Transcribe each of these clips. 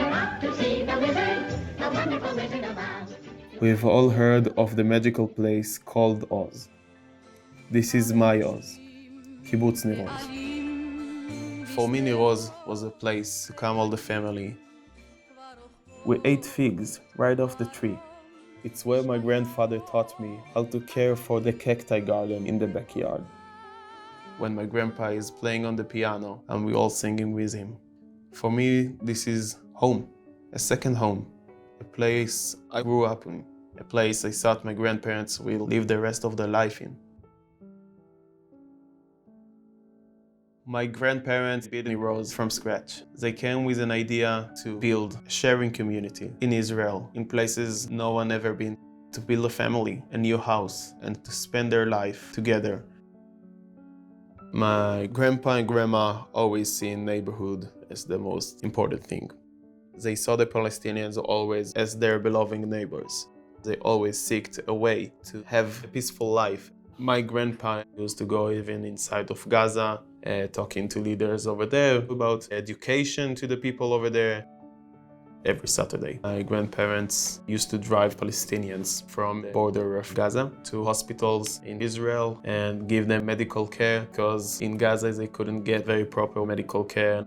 you're off to see the wizard, the wonderful Wizard of Oz. We've all heard of the magical place called Oz. This is my Oz, Kibbutz Nir Oz. For me, Nir Oz was a place to come all the family. We ate figs right off the tree. It's where my grandfather taught me how to care for the cacti garden in the backyard. When my grandpa is playing on the piano and we all singing with him. For me, this is home, a second home, a place I grew up in, a place I thought my grandparents will live the rest of their life in. My grandparents built Nir Oz from scratch. They came with an idea to build a sharing community in Israel, in places no one ever been, to build a family, a new house, and to spend their life together. My grandpa and grandma always see neighborhood as the most important thing. They saw the Palestinians always as their beloved neighbors. They always seeked a way to have a peaceful life. My grandpa used to go even inside of Gaza, talking to leaders over there about education to the people over there. Every Saturday, my grandparents used to drive Palestinians from the border of Gaza to hospitals in Israel and give them medical care, because in Gaza they couldn't get very proper medical care.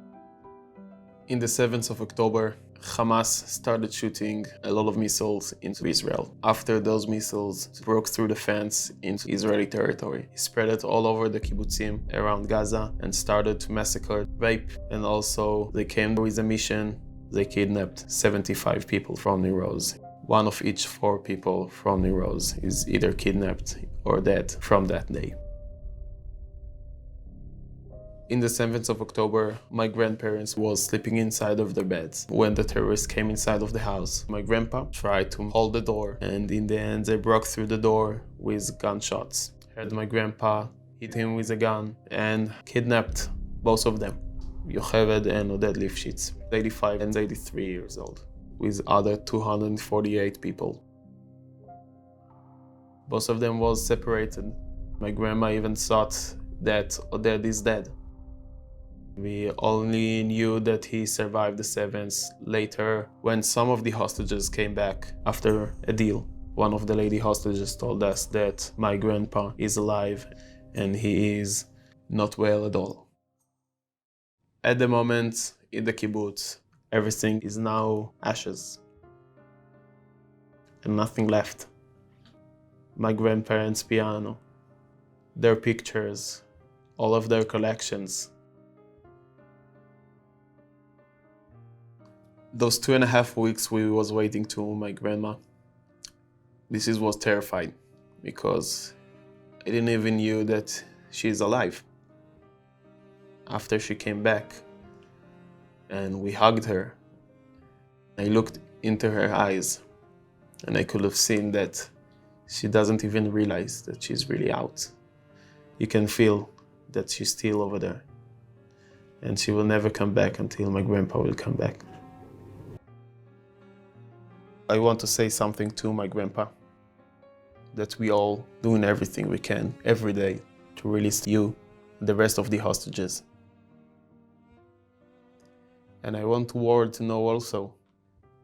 In the 7th of October, Hamas started shooting a lot of missiles into Israel. After those missiles broke through the fence into Israeli territory, it spread it all over the kibbutzim around Gaza and started to massacre, rape, and also they came with a mission. They kidnapped 75 people from Nir Oz. One of each 4 people from Nir Oz is either kidnapped or dead from that day. In the 7th of October, my grandparents was sleeping inside of their beds when the terrorists came inside of the house. My grandpa tried to hold the door, and in the end they broke through the door with gunshots. Heard my grandpa hit him with a gun and kidnapped both of them, Yocheved and Oded Lifshitz, 85 and 83 years old, with other 248 people. Both of them was separated. My grandma even thought that Oded is dead. We only knew that he survived the 7th later when some of the hostages came back after a deal. One of the lady hostages told us that my grandpa is alive and he is not well at all. At the moment, in the kibbutz, everything is now ashes and nothing left. My grandparents' piano, their pictures, all of their collections. Those 2.5 weeks we was waiting to my grandma, this was terrified because I didn't even knew that she's alive. After she came back and we hugged her, I looked into her eyes and I could have seen that she doesn't even realize that she's really out. You can feel that she's still over there and she will never come back until my grandpa will come back. I want to say something to my grandpa, that we all doing everything we can every day to release you and the rest of the hostages. And I want the world to know also,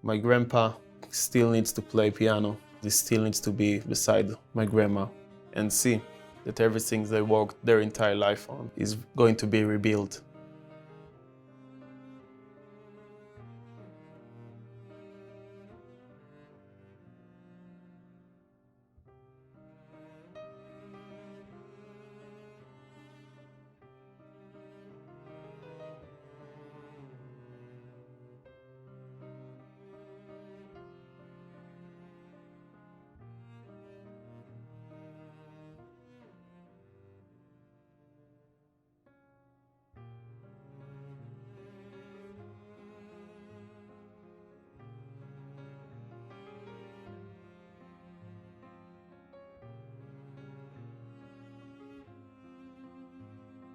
my grandpa still needs to play piano. He still needs to be beside my grandma and see that everything they worked their entire life on is going to be rebuilt.